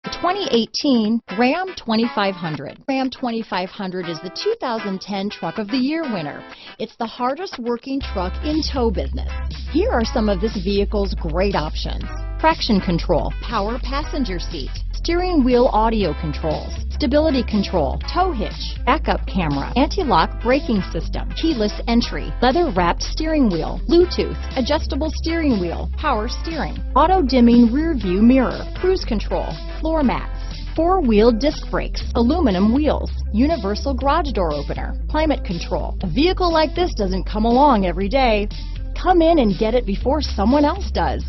The 2018 Ram 2500. Ram 2500 is the 2010 Truck of the Year winner. It's the hardest working truck in tow business. Here are some of this vehicle's great options: traction control, power passenger seat, steering wheel audio controls, stability control, tow hitch, backup camera, anti-lock braking system, keyless entry, leather-wrapped steering wheel, Bluetooth, adjustable steering wheel, power steering, auto-dimming rear view mirror, cruise control, floor mats, four-wheel disc brakes, aluminum wheels, universal garage door opener, climate control. A vehicle like this doesn't come along every day. Come in and get it before someone else does.